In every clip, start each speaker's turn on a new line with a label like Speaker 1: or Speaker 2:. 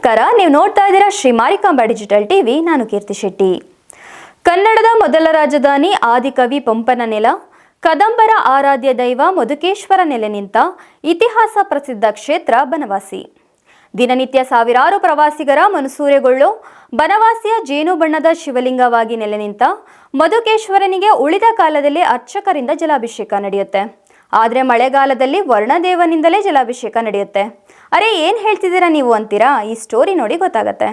Speaker 1: ನಮಸ್ಕಾರ, ನೀವು ನೋಡ್ತಾ ಇದ್ದೀರಾ ಶ್ರೀ ಮಾರಿಕಾಂಬಾ ಡಿಜಿಟಲ್ ಟಿವಿ. ನಾನು ಕೀರ್ತಿ ಶೆಟ್ಟಿ. ಕನ್ನಡದ ಮೊದಲ ರಾಜಧಾನಿ ಆದಿಕವಿ ಪಂಪನ ನೆಲ, ಕದಂಬರ ಆರಾಧ್ಯ ದೈವ ಮಧುಕೇಶ್ವರ ನೆಲೆ ನಿಂತ ಇತಿಹಾಸ ಪ್ರಸಿದ್ಧ ಕ್ಷೇತ್ರ ಬನವಾಸಿ. ದಿನನಿತ್ಯ ಸಾವಿರಾರು ಪ್ರವಾಸಿಗರ ಮನಸೂರೆಗೊಳ್ಳೋ ಬನವಾಸಿಯ ಜೇನು ಬಣ್ಣದ ಶಿವಲಿಂಗವಾಗಿ ನೆಲೆ ನಿಂತ ಮಧುಕೇಶ್ವರನಿಗೆ ಉಳಿದ ಕಾಲದಲ್ಲಿ ಅರ್ಚಕರಿಂದ ಜಲಾಭಿಷೇಕ ನಡೆಯುತ್ತೆ. ಆದರೆ ಮಳೆಗಾಲದಲ್ಲಿ ವರ್ಣದೇವನಿಂದಲೇ ಜಲಾಭಿಷೇಕ ನಡೆಯುತ್ತೆ. ಅರೆ, ಏನು ಹೇಳ್ತಿದ್ದೀರಾ ನೀವು ಅಂತೀರಾ? ಈ ಸ್ಟೋರಿ ನೋಡಿ ಗೊತ್ತಾಗತ್ತೆ.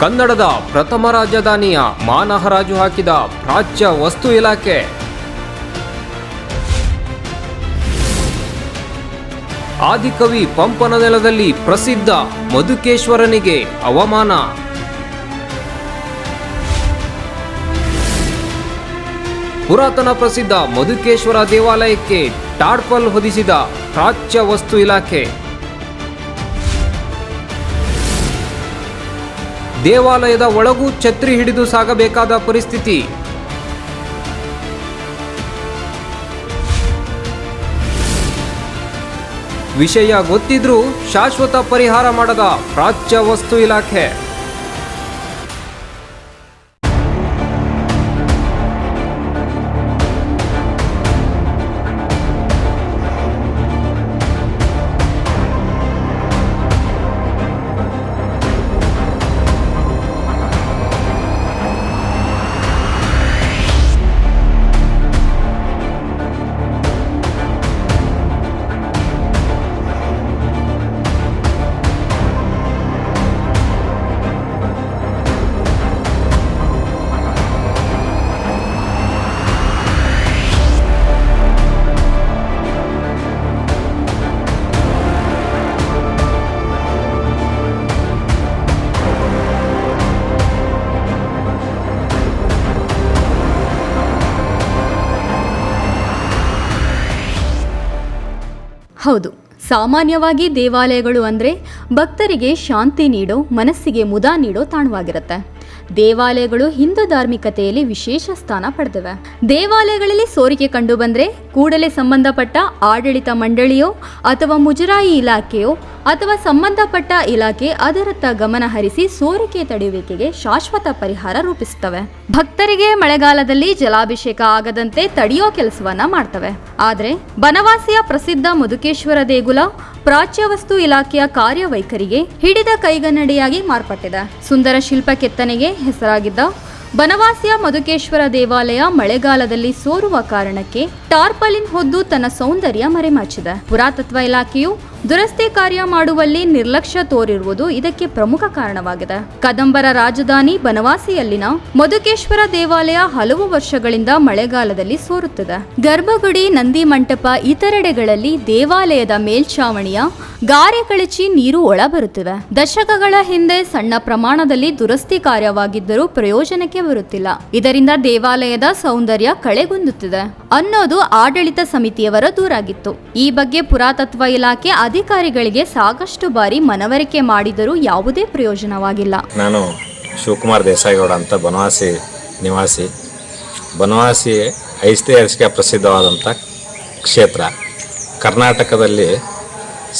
Speaker 2: ಕನ್ನಡದ ಪ್ರಥಮ ರಾಜಧಾನಿಯ ಮಾನಹರಾಜು ಹಾಕಿದ ಪ್ರಾಚ್ಯ ವಸ್ತು ಇಲಾಖೆ. ಆದಿಕವಿ ಪಂಪನ ನೆಲದಲ್ಲಿ ಪ್ರಸಿದ್ಧ ಮಧುಕೇಶ್ವರನಿಗೆ ಅವಮಾನ. ಪುರಾತನ ಪ್ರಸಿದ್ಧ ಮಧುಕೇಶ್ವರ ದೇವಾಲಯಕ್ಕೆ ಟಾರ್ಪಲ್ ಹೊದಿಸಿದ ಪ್ರಾಚ್ಯ ವಸ್ತು ಇಲಾಖೆ. ದೇವಾಲಯದ ಒಳಗೂ ಛತ್ರಿ ಹಿಡಿದು ಸಾಗಬೇಕಾದ ಪರಿಸ್ಥಿತಿ. ವಿಷಯ ಗೊತ್ತಿದ್ರೂ ಶಾಶ್ವತ ಪರಿಹಾರ ಮಾಡದ ಪ್ರಾಚ್ಯ ವಸ್ತು ಇಲಾಖೆ.
Speaker 1: ಹೌದು, ಸಾಮಾನ್ಯವಾಗಿ ದೇವಾಲಯಗಳು ಅಂದರೆ ಭಕ್ತರಿಗೆ ಶಾಂತಿ ನೀಡೋ, ಮನಸ್ಸಿಗೆ ಮುದ ನೀಡೋ ತಾಣವಾಗಿರುತ್ತೆ. ದೇವಾಲಯಗಳು ಹಿಂದೂ ಧಾರ್ಮಿಕತೆಯಲ್ಲಿ ವಿಶೇಷ ಸ್ಥಾನ ಪಡೆದಿವೆ. ದೇವಾಲಯಗಳಲ್ಲಿ ಸೋರಿಕೆ ಕಂಡು ಬಂದರೆ ಕೂಡಲೇ ಸಂಬಂಧಪಟ್ಟ ಆಡಳಿತ ಮಂಡಳಿಯೋ ಅಥವಾ ಮುಜರಾಯಿ ಇಲಾಖೆಯೋ ಅಥವಾ ಸಂಬಂಧಪಟ್ಟ ಇಲಾಖೆ ಅದರತ್ತ ಗಮನ ಹರಿಸಿ ಸೋರಿಕೆ ತಡೆಯುವಿಕೆಗೆ ಶಾಶ್ವತ ಪರಿಹಾರ ರೂಪಿಸುತ್ತವೆ. ಭಕ್ತರಿಗೆ ಮಳೆಗಾಲದಲ್ಲಿ ಜಲಾಭಿಷೇಕ ಆಗದಂತೆ ತಡೆಯೋ ಕೆಲಸವನ್ನ ಮಾಡ್ತವೆ. ಆದರೆ ಬನವಾಸಿಯ ಪ್ರಸಿದ್ಧ ಮಧುಕೇಶ್ವರ ದೇಗುಲ ಪ್ರಾಚ್ಯ ವಸ್ತು ಇಲಾಖೆಯ ಕಾರ್ಯವೈಖರಿಗೆ ಹಿಡಿದ ಕೈಗನ್ನಡಿಯಾಗಿ ಮಾರ್ಪಟ್ಟಿದೆ. ಸುಂದರ ಶಿಲ್ಪ ಕೆತ್ತನೆಗೆ ಹೆಸರಾಗಿದ್ದ ಬನವಾಸಿಯ ಮಧುಕೇಶ್ವರ ದೇವಾಲಯ ಮಳೆಗಾಲದಲ್ಲಿ ಸೋರುವ ಕಾರಣಕ್ಕೆ ಟಾರ್ಪಲಿನ್ ಹೊದ್ದು ತನ್ನ ಸೌಂದರ್ಯ ಮರೆಮಾಚಿದೆ. ಪುರಾತತ್ವ ಇಲಾಖೆಯು ದುರಸ್ತಿ ಕಾರ್ಯ ಮಾಡುವಲ್ಲಿ ನಿರ್ಲಕ್ಷ್ಯ ತೋರಿರುವುದು ಇದಕ್ಕೆ ಪ್ರಮುಖ ಕಾರಣವಾಗಿದೆ. ಕದಂಬರ ರಾಜಧಾನಿ ಬನವಾಸಿಯಲ್ಲಿನ ಮಧುಕೇಶ್ವರ ದೇವಾಲಯ ಹಲವು ವರ್ಷಗಳಿಂದ ಮಳೆಗಾಲದಲ್ಲಿ ಸೋರುತ್ತಿದೆ. ಗರ್ಭಗುಡಿ, ನಂದಿ ಮಂಟಪ ಇತರೆಡೆಗಳಲ್ಲಿ ದೇವಾಲಯದ ಮೇಲ್ಛಾವಣಿಯ ಗಾರೆ ಕಳಚಿ ನೀರು ಒಳಬರುತ್ತಿವೆ. ದಶಕಗಳ ಹಿಂದೆ ಸಣ್ಣ ಪ್ರಮಾಣದಲ್ಲಿ ದುರಸ್ತಿ ಕಾರ್ಯವಾಗಿದ್ದರೂ ಪ್ರಯೋಜನಕ್ಕೆ ಬರುತ್ತಿಲ್ಲ. ಇದರಿಂದ ದೇವಾಲಯದ ಸೌಂದರ್ಯ ಕಳೆಗುಂದುತ್ತಿದೆ ಅನ್ನೋದು ಆಡಳಿತ ಸಮಿತಿಯವರ ದೂರಾಗಿತ್ತು. ಈ ಬಗ್ಗೆ ಪುರಾತತ್ವ ಇಲಾಖೆ ಅಧಿಕಾರಿಗಳಿಗೆ ಸಾಕಷ್ಟು ಬಾರಿ ಮನವರಿಕೆ ಮಾಡಿದರೂ ಯಾವುದೇ ಪ್ರಯೋಜನವಾಗಿಲ್ಲ.
Speaker 3: ನಾನು ಶಿವಕುಮಾರ್ ದೇಸಾಯಿಗೌಡ ಅಂತ ಬನವಾಸಿ ನಿವಾಸಿ. ಬನವಾಸಿ ಐತಿಹಾಸಿಕ ಪ್ರಸಿದ್ಧವಾದಂಥ ಕ್ಷೇತ್ರ. ಕರ್ನಾಟಕದಲ್ಲಿ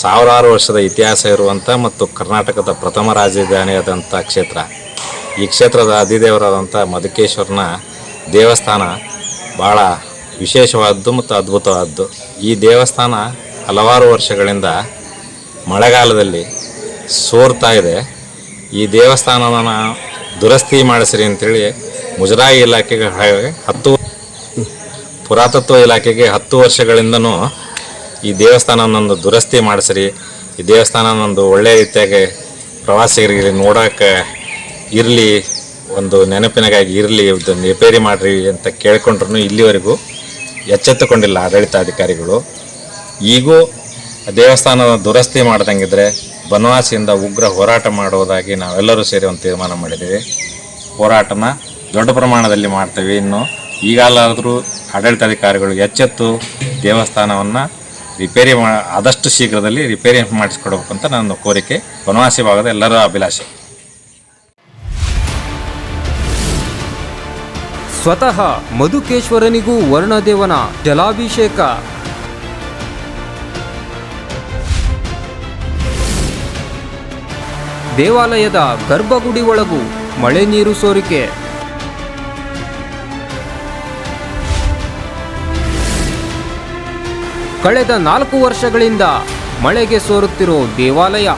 Speaker 3: ಸಾವಿರಾರು ವರ್ಷದ ಇತಿಹಾಸ ಇರುವಂಥ ಮತ್ತು ಕರ್ನಾಟಕದ ಪ್ರಥಮ ರಾಜಧಾನಿಯಾದಂಥ ಕ್ಷೇತ್ರ. ಈ ಕ್ಷೇತ್ರದ ಅಧಿದೇವರಾದಂಥ ಮಧುಕೇಶ್ವರನ ದೇವಸ್ಥಾನ ಭಾಳ ವಿಶೇಷವಾದ್ದು ಮತ್ತು ಅದ್ಭುತವಾದ್ದು. ಈ ದೇವಸ್ಥಾನ ಹಲವಾರು ವರ್ಷಗಳಿಂದ ಮಳೆಗಾಲದಲ್ಲಿ ಸೋರ್ತಾ ಇದೆ. ಈ ದೇವಸ್ಥಾನನ ದುರಸ್ತಿ ಮಾಡಿಸಿರಿ ಅಂತೇಳಿ ಮುಜರಾಯಿ ಇಲಾಖೆಗೆ ಪುರಾತತ್ವ ಇಲಾಖೆಗೆ 10 ವರ್ಷಗಳಿಂದನೂ ಈ ದೇವಸ್ಥಾನನೊಂದು ದುರಸ್ತಿ ಮಾಡಿಸ್ರಿ, ಈ ದೇವಸ್ಥಾನನೊಂದು ಒಳ್ಳೆಯ ರೀತಿಯಾಗಿ ಪ್ರವಾಸಿಗರಿಗೆ ನೋಡೋಕೆ ಇರಲಿ, ಒಂದು ನೆನಪಿನಗಾಗಿ ಇರಲಿ, ರಿಪೇರಿ ಮಾಡಿರಿ ಅಂತ ಕೇಳ್ಕೊಂಡ್ರು ಇಲ್ಲಿವರೆಗೂ ಎಚ್ಚೆತ್ತುಕೊಂಡಿಲ್ಲ ಆಡಳಿತಾಧಿಕಾರಿಗಳು. ಈಗೂ ದೇವಸ್ಥಾನದ ದುರಸ್ತಿ ಮಾಡ್ದಂಗಿದ್ರೆ ಬನವಾಸಿಯಿಂದ ಉಗ್ರ ಹೋರಾಟ ಮಾಡುವುದಾಗಿ ನಾವೆಲ್ಲರೂ ಸೇರಿ ಒಂದು ತೀರ್ಮಾನ ಮಾಡಿದ್ದೀವಿ. ಹೋರಾಟನ ದೊಡ್ಡ ಪ್ರಮಾಣದಲ್ಲಿ ಮಾಡ್ತೀವಿ. ಇನ್ನು ಈಗಲಾದರೂ ಆಡಳಿತಾಧಿಕಾರಿಗಳು ಎಚ್ಚೆತ್ತು ದೇವಸ್ಥಾನವನ್ನು ಆದಷ್ಟು ಶೀಘ್ರದಲ್ಲಿ ರಿಪೇರಿ ಮಾಡಿಸ್ಕೊಡ್ಬೇಕು ಅಂತ ನನ್ನ ಕೋರಿಕೆ, ಬನವಾಸಿ ಭಾಗದ ಎಲ್ಲರ ಅಭಿಲಾಷೆ.
Speaker 2: ಸ್ವತಃ ಮಧುಕೇಶ್ವರನಿಗೂ ವರ್ಣದೇವನ ಜಲಾಭಿಷೇಕ. ದೇವಾಲಯದ ಗರ್ಭಗುಡಿ ಒಳಗೂ ಮಳೆ ನೀರು ಸೋರಿಕೆ. ಕಳೆದ 4 ವರ್ಷಗಳಿಂದ ಮಳೆಗೆ ಸೋರುತ್ತಿರೋ ದೇವಾಲಯ.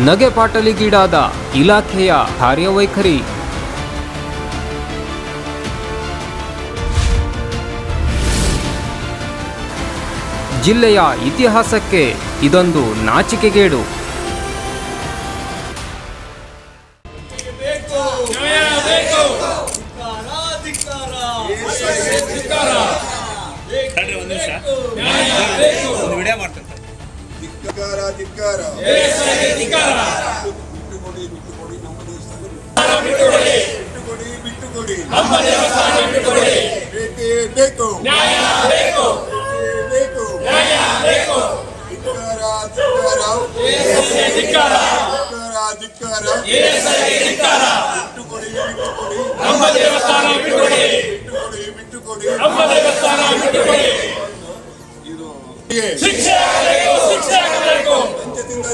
Speaker 2: ನಗೆಪಾಟಲಿಗೀಡಾದ ಇಲಾಖೆಯ ಕಾರ್ಯವೈಖರಿ. ಜಿಲ್ಲೆಯ ಇತಿಹಾಸಕ್ಕೆ ಇದೊಂದು ನಾಚಿಕೆಗೇಡು.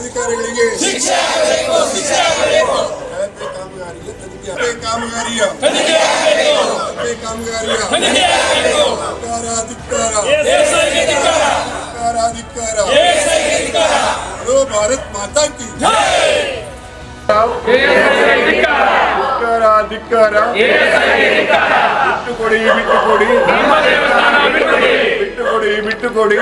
Speaker 4: ಅಧಿಕಾರಿಗಳಿಗೆ ಕಾಮಗಾರಿಯ ಭಾರತ್ ಮಾತಾ ಕಿ ಧಿಕ್ಕಾರ. ಬಿಟ್ಟುಕೊಡಿ.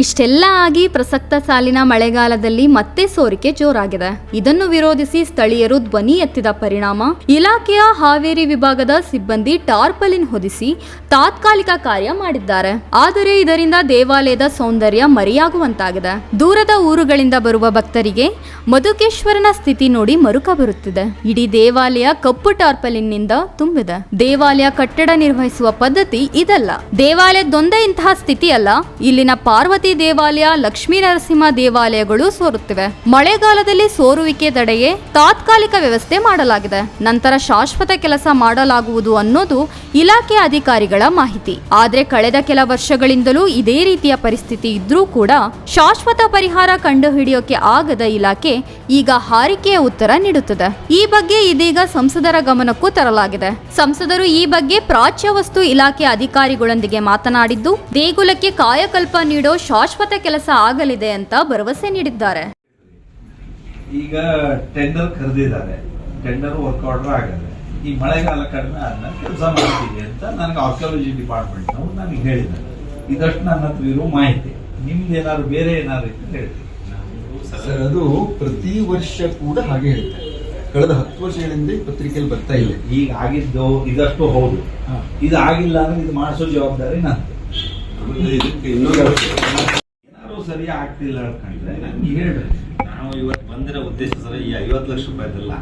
Speaker 1: ಇಷ್ಟೆಲ್ಲ ಆಗಿ ಪ್ರಸಕ್ತ ಸಾಲಿನ ಮಳೆಗಾಲದಲ್ಲಿ ಮತ್ತೆ ಸೋರಿಕೆ ಜೋರಾಗಿದೆ. ಇದನ್ನು ವಿರೋಧಿಸಿ ಸ್ಥಳೀಯರು ಧ್ವನಿ ಎತ್ತಿದ ಪರಿಣಾಮ ಇಲಾಖೆಯ ಹಾವೇರಿ ವಿಭಾಗದ ಸಿಬ್ಬಂದಿ ಟಾರ್ಪಲಿನ್ ಹೊದಿಸಿ ತಾತ್ಕಾಲಿಕ ಕಾರ್ಯ ಮಾಡಿದ್ದಾರೆ. ಆದರೆ ಇದರಿಂದ ದೇವಾಲಯದ ಸೌಂದರ್ಯ ಮರೆಯಾಗುವಂತಾಗಿದೆ. ದೂರದ ಊರುಗಳಿಂದ ಬರುವ ಭಕ್ತರಿಗೆ ಮಧುಕೇಶ್ವರನ ಸ್ಥಿತಿ ನೋಡಿ ಮರುಕ ಬರುತ್ತಿದೆ. ಇಡೀ ದೇವಾಲಯ ಕಪ್ಪು ಟಾರ್ಪಲಿನ್ನಿಂದ ತುಂಬಿದೆ. ದೇವಾಲಯ ಕಟ್ಟಡ ನಿರ್ವಹಿಸುವ ಪದ್ಧತಿ ಇದಲ್ಲ. ದೇವಾಲಯದೊಂದೇ ಇಂತಹ ಸ್ಥಿತಿ ಅಲ್ಲ. ಇಲ್ಲಿನ ಪಾರ್ವತಿ ದೇವಾಲಯ, ಲಕ್ಷ್ಮೀ ನರಸಿಂಹ ದೇವಾಲಯಗಳು ಸೋರುತ್ತಿವೆ. ಮಳೆಗಾಲದಲ್ಲಿ ಸೋರುವಿಕೆ ತಡೆಗೆ ತಾತ್ಕಾಲಿಕ ವ್ಯವಸ್ಥೆ ಮಾಡಲಾಗಿದೆ. ನಂತರ ಶಾಶ್ವತ ಕೆಲಸ ಮಾಡಲಾಗುವುದು ಅನ್ನೋದು ಇಲಾಖೆ ಅಧಿಕಾರಿಗಳ ಮಾಹಿತಿ. ಆದ್ರೆ ಕಳೆದ ಕೆಲ ವರ್ಷಗಳಿಂದಲೂ ಇದೇ ರೀತಿಯ ಪರಿಸ್ಥಿತಿ ಇದ್ರೂ ಕೂಡ ಶಾಶ್ವತ ಪರಿಹಾರ ಕಂಡುಹಿಡಿಯೋಕೆ ಆಗದ ಇಲಾಖೆ ಈಗ ಹಾರಿಕೆಯ ಉತ್ತರ ನೀಡುತ್ತದೆ. ಈ ಬಗ್ಗೆ ಇದೀಗ ಸಂಸದರ ಗಮನಕ್ಕೂ ತರಲಾಗಿದೆ. ಸಂಸದರು ಈ ಬಗ್ಗೆ ಪ್ರಾಚ್ಯ ವಸ್ತು ಇಲಾಖೆ ಅಧಿಕಾರಿಗಳೊಂದಿಗೆ ಮಾತನಾಡಿದ್ದು ದೇಗುಲಕ್ಕೆ ಕಾಯಕಲ್ಪ ನೀಡೋ ಶಾಶ್ವತ ಕೆಲಸ ಆಗಲಿದೆ ಅಂತ ಭರವಸೆ ನೀಡಿದ್ದಾರೆ.
Speaker 5: ಈಗ ಟೆಂಡರ್ ಕರೆದಿದ್ದಾರೆ, ಟೆಂಡರ್ ವರ್ಕ್ ಆರ್ಡರ್ ಆಗದೆ. ಈ ಮಳೆಗಾಲ ಕಡಿಮೆ ಆದ್ಮೇಲೆ ಕೆಲಸ ಮಾಡ್ತೀವಿ ಅಂತ ನನಗೆ ಆರ್ಕಿಯಾಲಜಿ ಡಿಪಾರ್ಟ್ಮೆಂಟ್ ನವರು ನನಗೆ ಹೇಳಿದ್ದಾರೆ. ಇದಷ್ಟು ನನ್ನ ಹತ್ರ ಇರೋ ಮಾಹಿತಿ. ನಿಮ್ದು ಏನಾದ್ರು ಬೇರೆ ಏನಾದ್ರು ಹೇಳ್ತೀವಿ
Speaker 6: ಸರ್? ಅದು ಪ್ರತಿ ವರ್ಷ ಕೂಡ ಹಾಗೆ ಹೇಳ್ತಾರೆ. ಕಳೆದ 10 ವರ್ಷಗಳಿಂದ ಪತ್ರಿಕೆಯಲ್ಲಿ ಬರ್ತಾ ಇಲ್ಲ.
Speaker 5: ಈಗ ಆಗಿದ್ದು ಇದಷ್ಟು ಹೌದು, ಇದು ಆಗಿಲ್ಲ ಅಂದ್ರೆ ಇದು ಮಾಡಿಸೋ ಜವಾಬ್ದಾರಿ ನಂದು. ಏನಾದ್ರು ಸರಿ ಆಗ್ತಿಲ್ಲ ಕಂಡ್ರೆ ನನ್ಗೆ ಹೇಳ್ರಿ.
Speaker 3: ನಾವು ಇವತ್ತು ಬಂದಿರೋ ಉದ್ದೇಶ ಸರ್ ಈ 50 ಲಕ್ಷ ರೂಪಾಯಿದಲ್ಲ,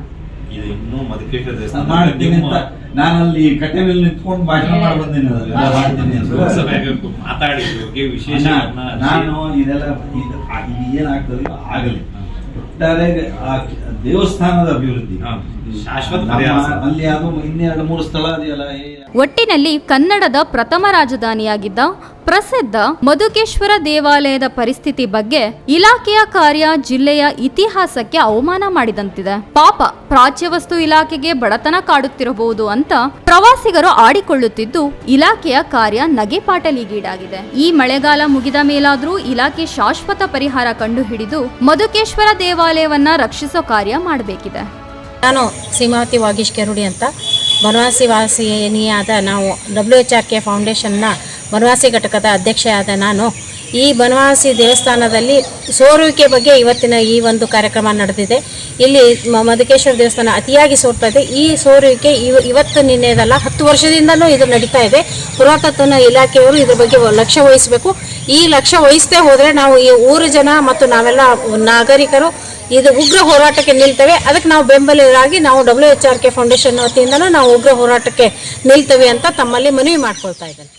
Speaker 3: ಇದು ಇನ್ನೂ ಮಧುಕೇಶ್ವರ ದೇವಸ್ಥಾನ
Speaker 5: ಮಾಡ್ತೀನಿ ಅಂತ ನಾನಲ್ಲಿ ಕಟ್ಟೆನಲ್ಲಿ ನಿಂತ್ಕೊಂಡು ಭಾಷಣ ಮಾಡಿ ಬಂದೇನೆ.
Speaker 3: ಮಾತಾಡಿ ವಿಶೇಷ
Speaker 5: ನಾನು ಇದೆಲ್ಲ ಏನಾಗ್ತದೆ ಆಗಲಿ. ಒಟ್ಟಾರೆ ದೇವಸ್ಥಾನದ ಅಭಿವೃದ್ಧಿ
Speaker 3: ಶಾಶ್ವತ
Speaker 5: ಅಲ್ಲಿ ಅದು 2-3 ಸ್ಥಳ ಅದೆಯಲ್ಲ.
Speaker 1: ಒಟ್ಟಿನಲ್ಲಿ ಕನ್ನಡದ ಪ್ರಥಮ ರಾಜಧಾನಿಯಾಗಿದ್ದ ಪ್ರಸಿದ್ಧ ಮಧುಕೇಶ್ವರ ದೇವಾಲಯದ ಪರಿಸ್ಥಿತಿ ಬಗ್ಗೆ ಇಲಾಖೆಯ ಕಾರ್ಯ ಜಿಲ್ಲೆಯ ಇತಿಹಾಸಕ್ಕೆ ಅವಮಾನ ಮಾಡಿದಂತಿದೆ. ಪಾಪ ಪ್ರಾಚ್ಯ ವಸ್ತು ಇಲಾಖೆಗೆ ಬಡತನ ಕಾಡುತ್ತಿರಬಹುದು ಅಂತ ಪ್ರವಾಸಿಗರು ಆಡಿಕೊಳ್ಳುತ್ತಿದ್ದು ಇಲಾಖೆಯ ಕಾರ್ಯ ನಗೆಪಾಟಲಿಗೀಡಾಗಿದೆ. ಈ ಮಳೆಗಾಲ ಮುಗಿದ ಮೇಲಾದ್ರೂ ಇಲಾಖೆ ಶಾಶ್ವತ ಪರಿಹಾರ ಕಂಡುಹಿಡಿದು ಮಧುಕೇಶ್ವರ ದೇವಾಲಯವನ್ನ ರಕ್ಷಿಸೋ ಕಾರ್ಯ ಮಾಡಬೇಕಿದೆ.
Speaker 7: ನಾನು ಸೀಮಾವತಿ ವಾಗೀಶ್ ಕೆರುಡಿ ಅಂತ ಬನವಾಸಿ ವಾಸಿನಿಯಾದ ನಾವು WHRK ಫೌಂಡೇಶನ್ನ ಬನವಾಸಿ ಘಟಕದ ಅಧ್ಯಕ್ಷೆಯಾದ ನಾನು ಈ ಬನವಾಸಿ ದೇವಸ್ಥಾನದಲ್ಲಿ ಸೋರುವಿಕೆ ಬಗ್ಗೆ ಇವತ್ತಿನ ಈ ಒಂದು ಕಾರ್ಯಕ್ರಮ ನಡೆದಿದೆ. ಇಲ್ಲಿ ಮಧುಕೇಶ್ವರ ದೇವಸ್ಥಾನ ಅತಿಯಾಗಿ ಸೋರ್ತಾ ಇದೆ. ಈ ಸೋರುವಿಕೆ ಇವತ್ತು ನಿನ್ನೆದಲ್ಲ, 10 ವರ್ಷದಿಂದಲೂ ಇದು ನಡೀತಾ ಇದೆ. ಪುರಾತತ್ವ ಇಲಾಖೆಯವರು ಇದ್ರ ಬಗ್ಗೆ ಲಕ್ಷ್ಯ ವಹಿಸಬೇಕು. ಈ ಲಕ್ಷ್ಯ ವಹಿಸದೆ ಹೋದರೆ ನಾವು ಈ ಊರು ಜನ ಮತ್ತು ನಾವೆಲ್ಲ ನಾಗರಿಕರು ಇದು ಉಗ್ರ ಹೋರಾಟಕ್ಕೆ ನಿಲ್ತೇವೆ. ಅದಕ್ಕೆ ನಾವು ಬೆಂಬಲರಾಗಿ ನಾವು WHRK ಫೌಂಡೇಶನ್ ವತಿಯಿಂದನೂ ನಾವು ಉಗ್ರ ಹೋರಾಟಕ್ಕೆ ನಿಲ್ತೇವೆ ಅಂತ ತಮ್ಮಲ್ಲಿ ಮನವಿ ಮಾಡ್ಕೊಳ್ತಾ ಇದ್ದೇನೆ.